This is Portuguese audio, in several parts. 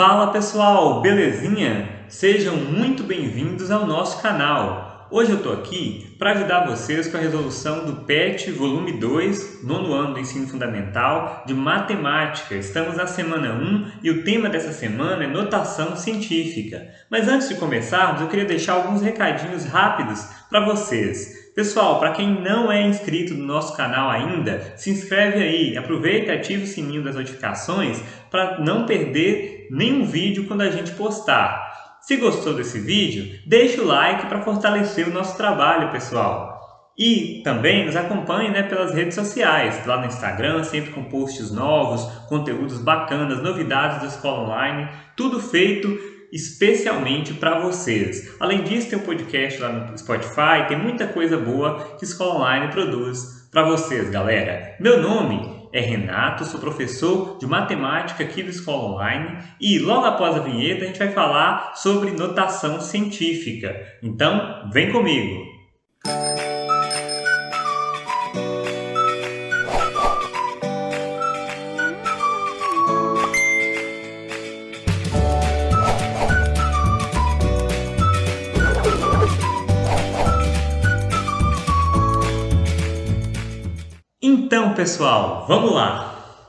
Fala pessoal, belezinha? Sejam muito bem-vindos ao nosso canal. Hoje eu estou aqui para ajudar vocês com a resolução do PET Volume 2, nono ano do Ensino Fundamental de Matemática. Estamos na semana 1 e o tema dessa semana é notação científica. Mas antes de começarmos, eu queria deixar alguns recadinhos rápidos para vocês. Pessoal, para quem não é inscrito no nosso canal ainda, se inscreve aí, aproveita e ativa o sininho das notificações para não perder nenhum vídeo quando a gente postar. Se gostou desse vídeo, deixa o like para fortalecer o nosso trabalho, pessoal. E também nos acompanhe, pelas redes sociais, lá no Instagram, sempre com posts novos, conteúdos bacanas, novidades da escola online, tudo feito especialmente para vocês. Além disso, tem um podcast lá no Spotify, tem muita coisa boa que a escola online produz para vocês, galera. Meu nome é Renato, sou professor de matemática aqui da escola online e logo após a vinheta a gente vai falar sobre notação científica. Então, vem comigo! Então, pessoal, vamos lá!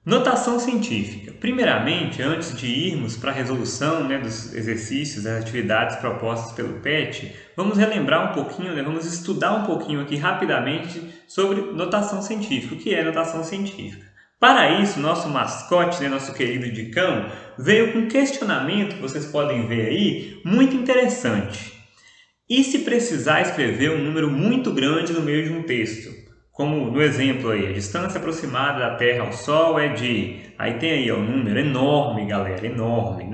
Notação científica. Primeiramente, antes de irmos para a resolução dos exercícios, das atividades propostas pelo PET, vamos relembrar um pouquinho, vamos estudar um pouquinho aqui rapidamente sobre notação científica. O que é notação científica? Para isso, nosso mascote, nosso querido Dicão, veio com um questionamento que vocês podem ver aí, muito interessante. E se precisar escrever um número muito grande no meio de um texto? Como no exemplo aí, a distância aproximada da Terra ao Sol é de... Aí tem aí um número enorme, galera, enorme,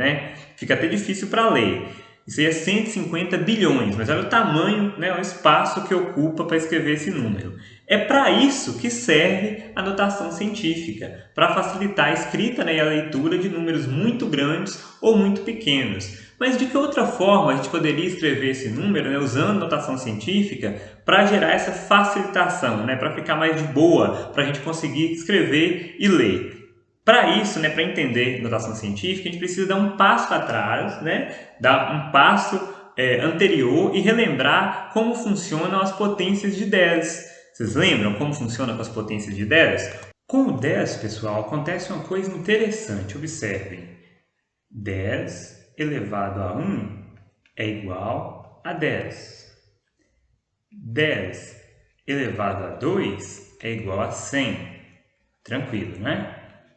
Fica até difícil para ler. Isso aí é 150 bilhões, mas olha o tamanho, o espaço que ocupa para escrever esse número. É para isso que serve a notação científica, para facilitar a escrita e a leitura de números muito grandes ou muito pequenos. Mas de que outra forma a gente poderia escrever esse número, usando notação científica, para gerar essa facilitação, para ficar mais de boa, para a gente conseguir escrever e ler? Para isso, para entender notação científica, a gente precisa dar um passo atrás, dar um passo anterior e relembrar como funcionam as potências de 10. Vocês lembram como funciona com as potências de 10? Com o 10, pessoal, acontece uma coisa interessante, observem. 10 elevado a 1 é igual a 10. 10 elevado a 2 é igual a 100. Tranquilo,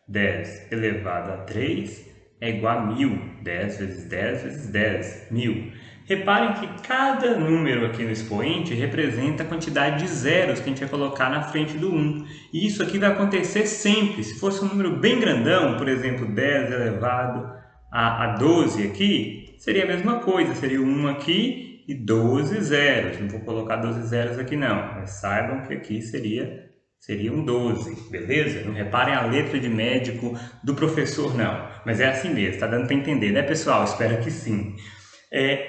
10 elevado a 3 é igual a 1000. 10 vezes 10 vezes 10, 1000. Reparem que cada número aqui no expoente representa a quantidade de zeros que a gente vai colocar na frente do 1. E isso aqui vai acontecer sempre. Se fosse um número bem grandão, por exemplo, 10 elevado a 12 aqui, seria a mesma coisa. Seria 1 aqui e 12 zeros. Não vou colocar 12 zeros aqui não, mas saibam que aqui seria um 12, beleza? Não reparem a letra de médico do professor não, mas é assim mesmo, tá dando para entender, pessoal? Espero que sim.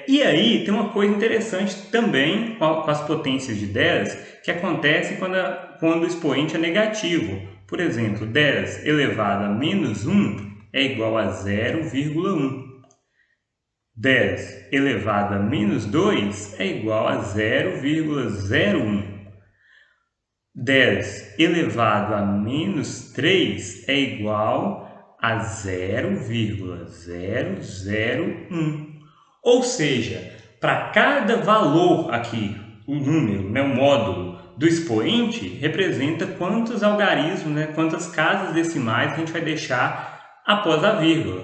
E aí tem uma coisa interessante também com as potências de 10, que acontece quando o expoente é negativo. Por exemplo, 10 elevado a menos 1 é igual a 0,1. 10 elevado a menos 2 é igual a 0,01. 10 elevado a menos 3 é igual a 0,001. Ou seja, para cada valor aqui, o número, o módulo do expoente, representa quantos algarismos, quantas casas decimais a gente vai deixar após a vírgula.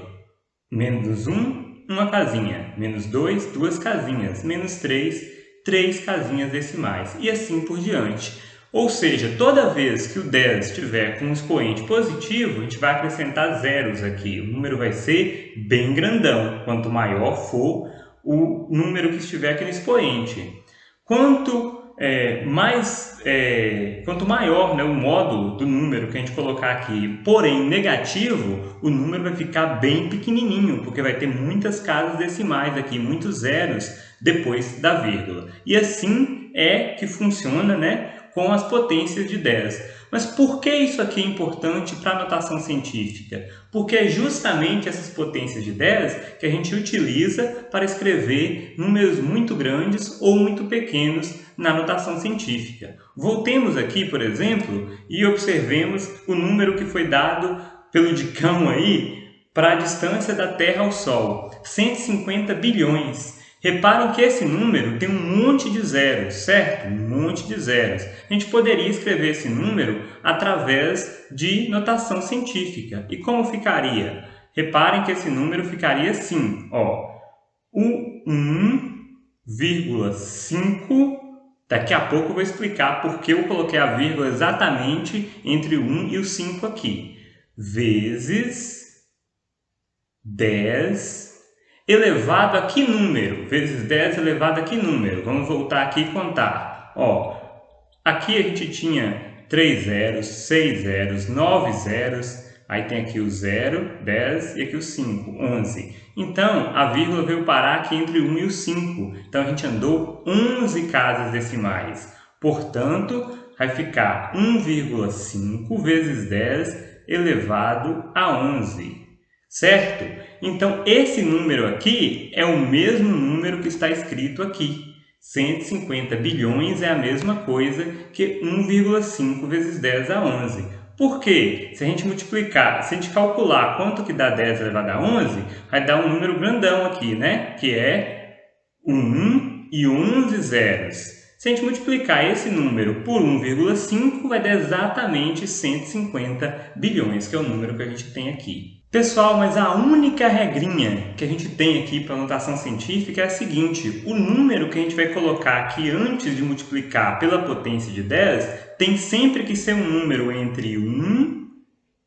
Menos 1, uma casinha. Menos 2, duas casinhas. Menos 3, três casinhas decimais. E assim por diante. Ou seja, toda vez que o 10 estiver com um expoente positivo, a gente vai acrescentar zeros aqui. O número vai ser bem grandão, quanto maior for o número que estiver aqui no expoente. Quanto maior o módulo do número que a gente colocar aqui, porém negativo, o número vai ficar bem pequenininho, porque vai ter muitas casas decimais aqui, muitos zeros depois da vírgula. E assim é que funciona com as potências de 10. Mas por que isso aqui é importante para a notação científica? Porque é justamente essas potências de 10 que a gente utiliza para escrever números muito grandes ou muito pequenos na notação científica. Voltemos aqui, por exemplo, e observemos o número que foi dado pelo Dicão aí para a distância da Terra ao Sol, 150 bilhões. Reparem que esse número tem um monte de zeros, certo? Um monte de zeros. A gente poderia escrever esse número através de notação científica. E como ficaria? Reparem que esse número ficaria assim, ó. O 1,5. Daqui a pouco eu vou explicar por que eu coloquei a vírgula exatamente entre o 1 e o 5 aqui. Vezes 10 elevado a que número? Vezes 10 elevado a que número? Vamos voltar aqui e contar. Ó, aqui a gente tinha 3 zeros, 6 zeros, 9 zeros. Aí tem aqui o 0, 10 e aqui o 5, 11. Então, a vírgula veio parar aqui entre o 1 e o 5. Então, a gente andou 11 casas decimais. Portanto, vai ficar 1,5 vezes 10 elevado a 11. Certo? Então, esse número aqui é o mesmo número que está escrito aqui. 150 bilhões é a mesma coisa que 1,5 vezes 10 a 11. Por quê? Se a gente multiplicar, se a gente calcular quanto que dá 10 elevado a 11, vai dar um número grandão aqui, né? Que é 1 e 11 zeros. Se a gente multiplicar esse número por 1,5, vai dar exatamente 150 bilhões, que é o número que a gente tem aqui. Pessoal, mas a única regrinha que a gente tem aqui para a notação científica é a seguinte: o número que a gente vai colocar aqui antes de multiplicar pela potência de 10 tem sempre que ser um número entre 1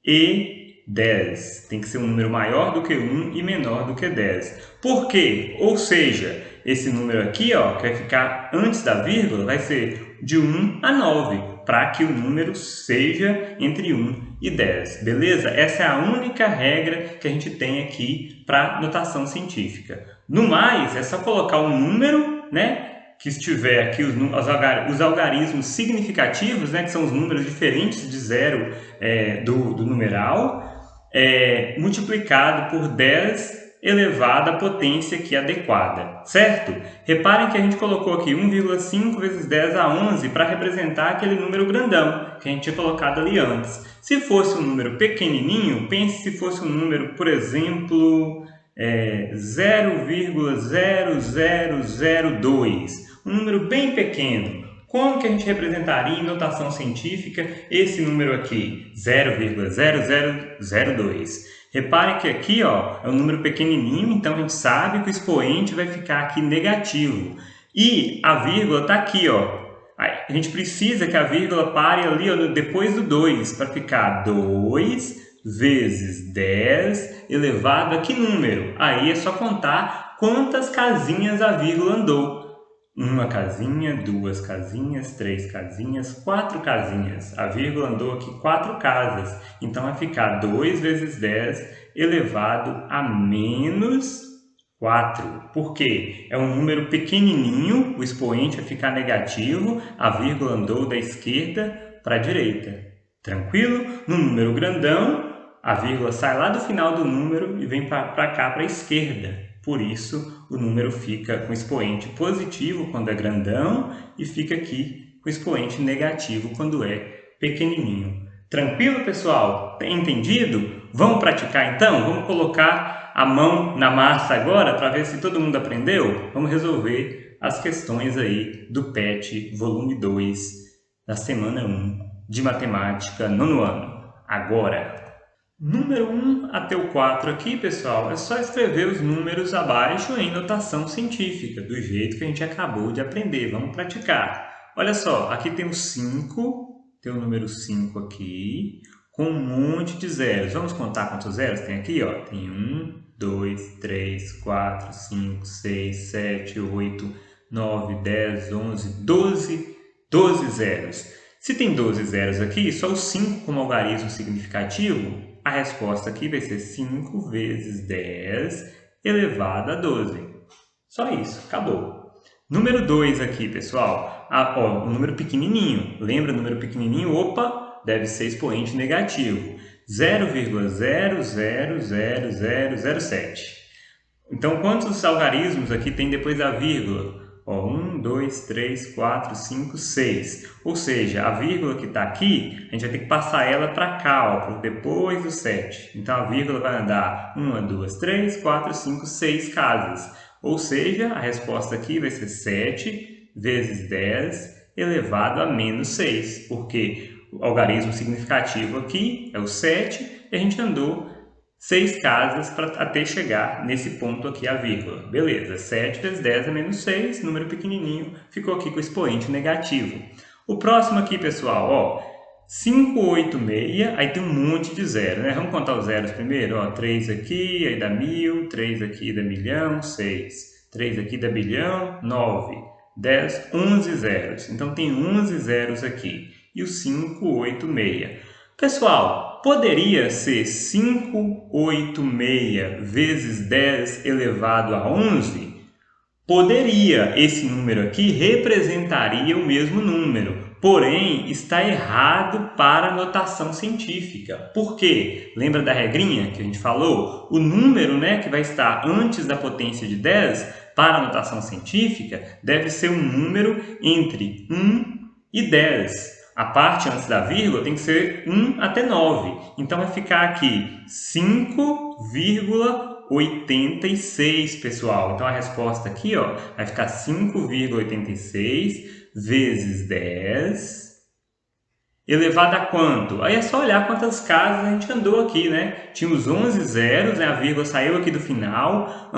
e 10. Tem que ser um número maior do que 1 e menor do que 10. Por quê? Ou seja, esse número aqui, ó, que vai ficar antes da vírgula, vai ser de 1 a 9, para que o número seja entre 1 e 10, beleza? Essa é a única regra que a gente tem aqui para notação científica. No mais, é só colocar um número, né, que estiver aqui, os algarismos significativos, né, que são os números diferentes de zero do numeral, multiplicado por 10 elevado à potência aqui adequada, certo? Reparem que a gente colocou aqui 1,5 vezes 10 a 11 para representar aquele número grandão que a gente tinha colocado ali antes. Se fosse um número pequenininho, pense se fosse um número, por exemplo, 0,0002, um número bem pequeno. Como que a gente representaria em notação científica esse número aqui? 0,0002. Reparem que aqui, ó, é um número pequenininho, então a gente sabe que o expoente vai ficar aqui negativo. E a vírgula está aqui, ó. A gente precisa que a vírgula pare ali, ó, depois do 2, para ficar 2 vezes 10 elevado a que número? Aí é só contar quantas casinhas a vírgula andou. Uma casinha, duas casinhas, três casinhas, quatro casinhas. A vírgula andou aqui 4 casas. Então, vai ficar 2 vezes 10 elevado a menos 4. Por quê? É um número pequenininho, o expoente vai ficar negativo, a vírgula andou da esquerda para a direita. Tranquilo? No número grandão, a vírgula sai lá do final do número e vem para cá, para a esquerda. Por isso, o número fica com expoente positivo quando é grandão e fica aqui com expoente negativo quando é pequenininho. Tranquilo, pessoal? Tem entendido? Vamos praticar então? Vamos colocar a mão na massa agora para ver se todo mundo aprendeu? Vamos resolver as questões aí do PET volume 2 da semana 1 de matemática, nono ano. Agora! Número 1 até o 4 aqui, pessoal, é só escrever os números abaixo em notação científica, do jeito que a gente acabou de aprender. Vamos praticar. Olha só, aqui tem o 5, tem o número 5 aqui, com um monte de zeros. Vamos contar quantos zeros tem aqui? Ó. Tem 1, 2, 3, 4, 5, 6, 7, 8, 9, 10, 11, 12 zeros. Se tem 12 zeros aqui, só o 5 como algarismo significativo, a resposta aqui vai ser 5 vezes 10 elevado a 12. Só isso, acabou. Número 2 aqui, pessoal. O número pequenininho. Lembra o número pequenininho? Opa, deve ser expoente negativo. 0,000007. Então, quantos algarismos aqui tem depois da vírgula? 1, 2, 3, 4, 5, 6. Ou seja, a vírgula que está aqui, a gente vai ter que passar ela para cá, por depois do 7. Então, a vírgula vai andar 1, 2, 3, 4, 5, 6 casas. Ou seja, a resposta aqui vai ser 7 vezes 10 elevado a menos 6. Porque o algarismo significativo aqui é o 7 e a gente andou 6 casas até chegar nesse ponto aqui, a vírgula. Beleza, 7 vezes 10 é menos 6, número pequenininho, ficou aqui com o expoente negativo. O próximo aqui, pessoal, 586, aí tem um monte de zero, né? Vamos contar os zeros primeiro, 3 aqui, aí dá 1000, 3 aqui dá milhão, 6, 3 aqui dá bilhão, 9, 10, 11 zeros. Então tem 11 zeros aqui, e o 586. Pessoal, poderia ser 586 vezes 10 elevado a 11? Poderia. Esse número aqui representaria o mesmo número, porém está errado para a notação científica. Por quê? Lembra da regrinha que a gente falou? O número, que vai estar antes da potência de 10 para a notação científica deve ser um número entre 1 e 10. A parte antes da vírgula tem que ser 1 até 9. Então, vai ficar aqui 5,86, pessoal. Então, a resposta aqui vai ficar 5,86 vezes 10 elevado a quanto? Aí é só olhar quantas casas a gente andou aqui, né? Tinha os 11 zeros, a vírgula saiu aqui do final,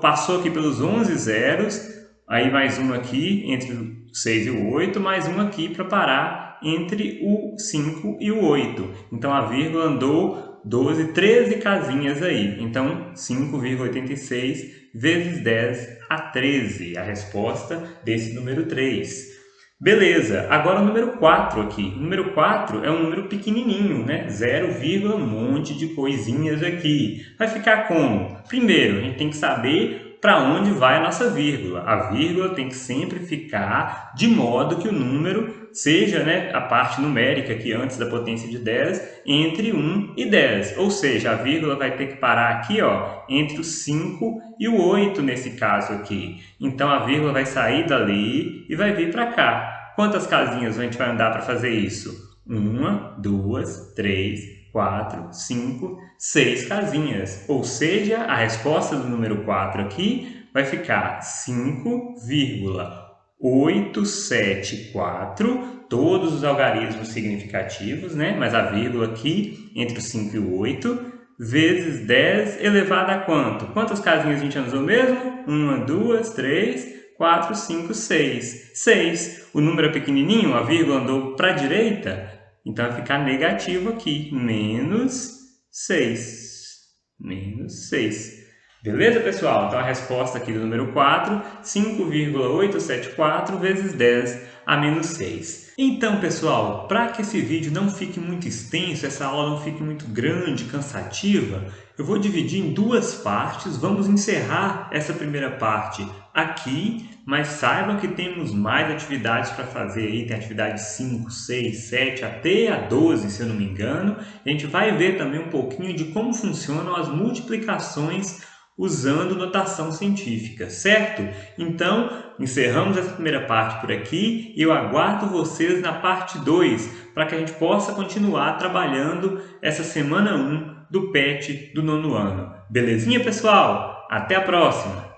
passou aqui pelos 11 zeros, aí mais um aqui entre o 6 e o 8, mais um aqui para parar entre o 5 e o 8. Então, a vírgula andou 12, 13 casinhas aí. Então, 5,86 vezes 10 a 13. A resposta desse número 3. Beleza, agora o número 4 aqui. O número 4 é um número pequenininho, 0, um monte de coisinhas aqui. Vai ficar como? Primeiro, a gente tem que saber para onde vai a nossa vírgula. A vírgula tem que sempre ficar de modo que o número seja, a parte numérica aqui antes da potência de 10, entre 1 e 10. Ou seja, a vírgula vai ter que parar aqui, entre o 5 e o 8 nesse caso aqui. Então, a vírgula vai sair dali e vai vir para cá. Quantas casinhas a gente vai andar para fazer isso? 1, 2, 3, 4, 5, 6 casinhas. Ou seja, a resposta do número 4 aqui vai ficar 5,874, todos os algarismos significativos, mas a vírgula aqui entre o 5 e o 8, vezes 10 elevado a quanto? Quantas casinhas a gente andou mesmo? 1, 2, 3, 4, 5, 6. 6. O número é pequenininho, a vírgula andou para a direita, então vai ficar negativo aqui, menos 6. Menos 6. Beleza, pessoal? Então, a resposta aqui do número 4, 5,874 vezes 10 a menos 6. Então, pessoal, para que esse vídeo não fique muito extenso, essa aula não fique muito grande, cansativa, eu vou dividir em duas partes. Vamos encerrar essa primeira parte aqui, mas saibam que temos mais atividades para fazer aí. Tem atividade 5, 6, 7, até a 12, se eu não me engano. A gente vai ver também um pouquinho de como funcionam as multiplicações usando notação científica, certo? Então, encerramos essa primeira parte por aqui e eu aguardo vocês na parte 2 para que a gente possa continuar trabalhando essa semana 1 do PET do 9º ano. Belezinha, pessoal? Até a próxima!